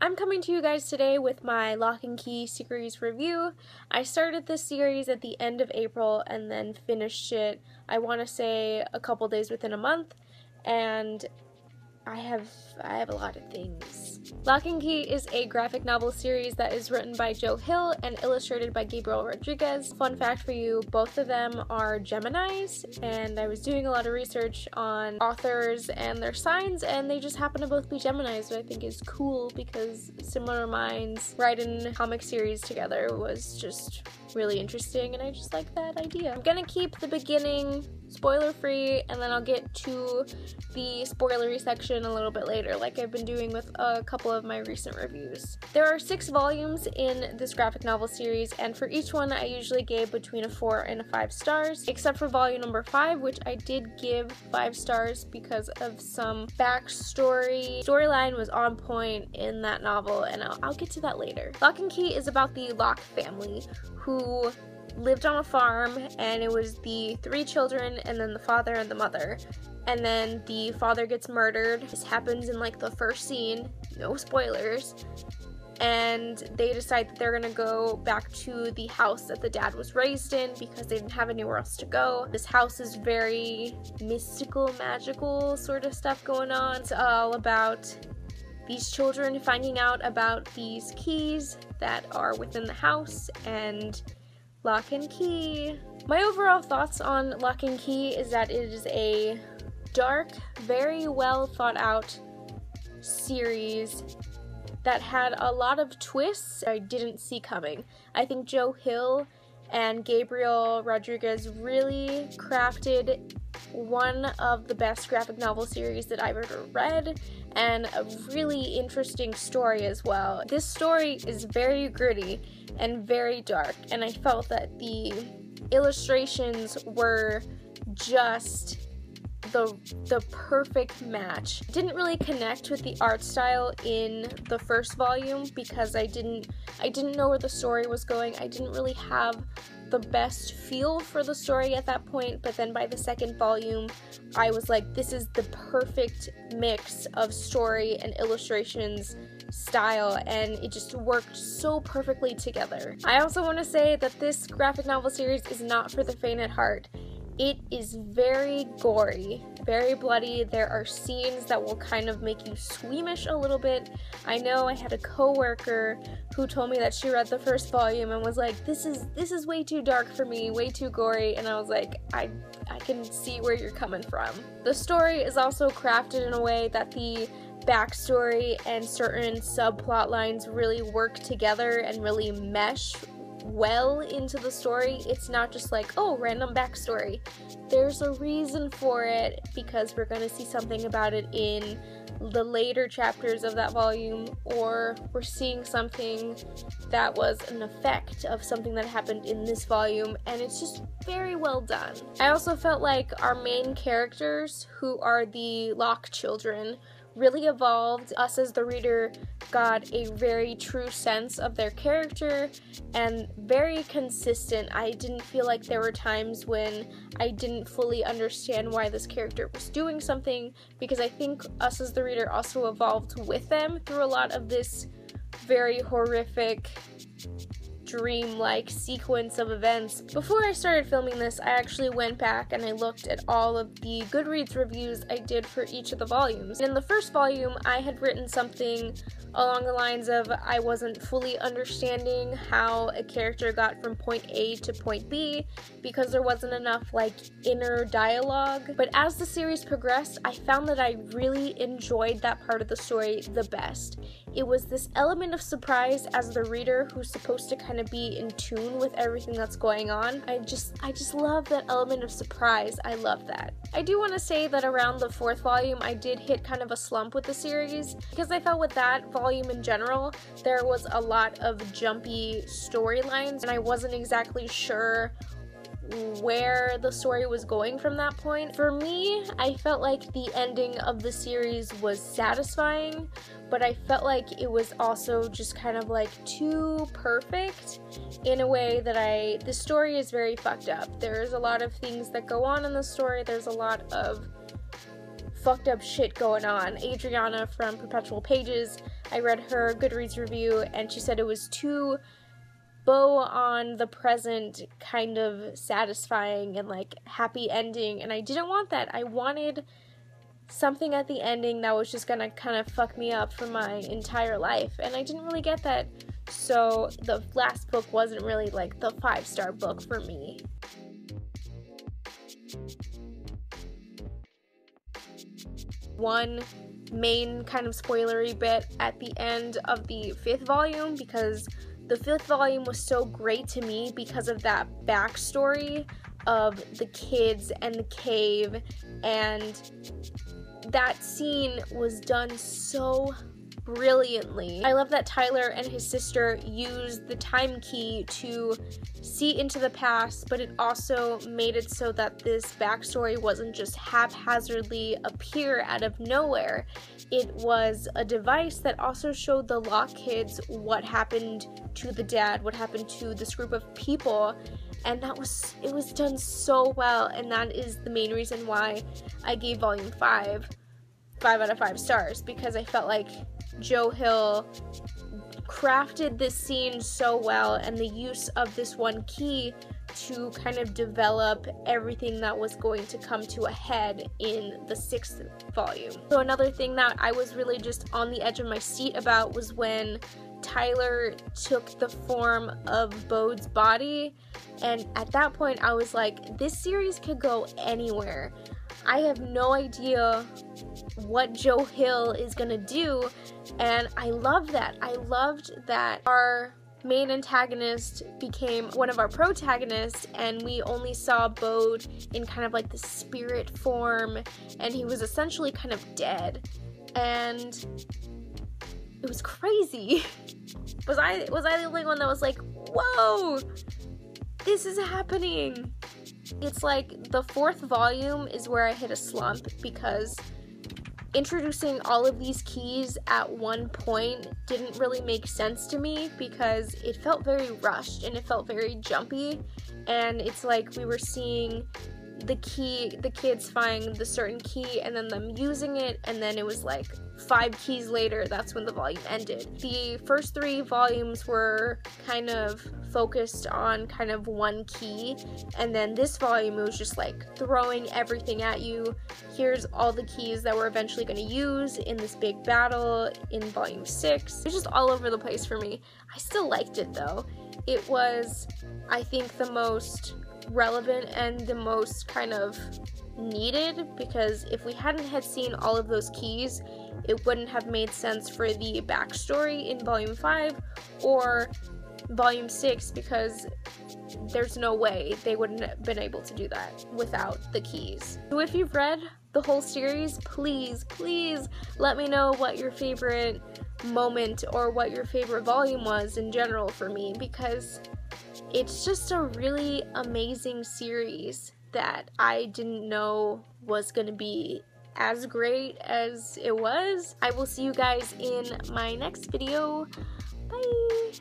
I'm coming to you guys today with my Lock and Key series review. I started this series at the end of April and then finished it, I want to say, a couple days within a month, and I have a lot of things. Lock and Key is a graphic novel series that is written by Joe Hill and illustrated by Gabriel Rodriguez. Fun fact for you, both of them are Geminis, and I was doing a lot of research on authors and their signs, and they just happen to both be Geminis, which I think is cool because similar minds writing comic series together was just really interesting, and I just like that idea. I'm gonna keep the beginning spoiler-free, and then I'll get to the spoilery section a little bit later, like I've been doing with a couple of my recent reviews. There are 6 volumes in this graphic novel series, and for each one I usually gave between a 4 and a 5 stars, except for volume number 5, which I did give 5 stars because of some backstory. Storyline was on point in that novel, and I'll get to that later. Lock and Key is about the Locke family, who lived on a farm, and it was the 3 children and then the father and the mother, and then the father gets murdered. This happens in like the first scene, no spoilers, and they decide that they're gonna go back to the house that the dad was raised in because they didn't have anywhere else to go. This house is very mystical, magical sort of stuff going on. It's all about these children finding out about these keys that are within the house and Lock and Key. My overall thoughts on Lock and Key is that it is a dark, very well thought out series that had a lot of twists I didn't see coming. I think Joe Hill and Gabriel Rodriguez really crafted one of the best graphic novel series that I've ever read, and a really interesting story as well. This story is very gritty and very dark, and I felt that the illustrations were just the perfect match. Didn't really connect with the art style in the first volume because I didn't know where the story was going. I didn't really have the best feel for the story at that point, but then by the second volume I was like, this is the perfect mix of story and illustrations style, and it just worked so perfectly together. I also want to say that this graphic novel series is not for the faint at heart. It is very gory, very bloody. There are scenes that will kind of make you squeamish a little bit. I know I had a coworker who told me that she read the first volume and was like, this is way too dark for me, way too gory, and I was like, I can see where you're coming from. The story is also crafted in a way that the backstory and certain subplot lines really work together and really mesh well into the story. It's not just like, oh, random backstory. There's a reason for it because we're going to see something about it in the later chapters of that volume, or we're seeing something that was an effect of something that happened in this volume, and it's just very well done. I also felt like our main characters, who are the Locke children, really evolved. Us as the reader got a very true sense of their character and very consistent. I didn't feel like there were times when I didn't fully understand why this character was doing something, because I think us as the reader also evolved with them through a lot of this very horrific dream-like sequence of events. Before I started filming this, I actually went back and I looked at all of the Goodreads reviews I did for each of the volumes. And in the first volume, I had written something along the lines of I wasn't fully understanding how a character got from point A to point B because there wasn't enough like inner dialogue. But as the series progressed, I found that I really enjoyed that part of the story the best. It was this element of surprise as the reader who's supposed to kind of be in tune with everything that's going on. I just love that element of surprise. I love that. I do want to say that around the 4th volume, I did hit kind of a slump with the series because I felt with that volume in general, there was a lot of jumpy storylines and I wasn't exactly sure where the story was going from that point. For me, I felt like the ending of the series was satisfying, but I felt like it was also just kind of like too perfect in a way that the story is very fucked up. There's a lot of things that go on in the story. There's a lot of fucked up shit going on. Adriana from Perpetual Pages, I read her Goodreads review, and she said it was too bow on the present, kind of satisfying and like happy ending, and I didn't want that. I wanted something at the ending that was just gonna kind of fuck me up for my entire life, and I didn't really get that, so the last book wasn't really like the 5-star book for me. One main kind of spoilery bit at the end of the 5th volume, because the 5th volume was so great to me because of that backstory of the kids and the cave, and that scene was done so brilliantly. I love that Tyler and his sister used the time key to see into the past, but it also made it so that this backstory wasn't just haphazardly appear out of nowhere. It was a device that also showed the Locke kids what happened to the dad, what happened to this group of people, and it was done so well, and that is the main reason why I gave volume 5 out of 5 stars, because I felt like Joe Hill crafted this scene so well, and the use of this one key to kind of develop everything that was going to come to a head in the 6th volume. So another thing that I was really just on the edge of my seat about was when Tyler took the form of Bode's body, and at that point I was like, this series could go anywhere. I have no idea what Joe Hill is gonna do, and I love that. I loved that our main antagonist became one of our protagonists, and we only saw Bode in kind of like the spirit form, and he was essentially kind of dead, and it was crazy. Was I the only one that was like, whoa, this is happening? It's like the 4th volume is where I hit a slump, because introducing all of these keys at one point didn't really make sense to me, because it felt very rushed and it felt very jumpy, and it's like we were seeing the kids find the certain key and then them using it, and then it was like 5 keys later, that's when the volume ended. The first 3 volumes were kind of focused on kind of one key, and then this volume, it was just like throwing everything at you. Here's all the keys that we're eventually going to use in this big battle in volume 6. It was just all over the place for me. I still liked it though. It was, I think, the most relevant and the most kind of needed, because if we hadn't had seen all of those keys, it wouldn't have made sense for the backstory in volume 5 or volume 6, because there's no way they wouldn't have been able to do that without the keys. So if you've read the whole series, please let me know what your favorite moment or what your favorite volume was in general for me, because it's just a really amazing series that I didn't know was gonna be as great as it was. I will see you guys in my next video. Bye!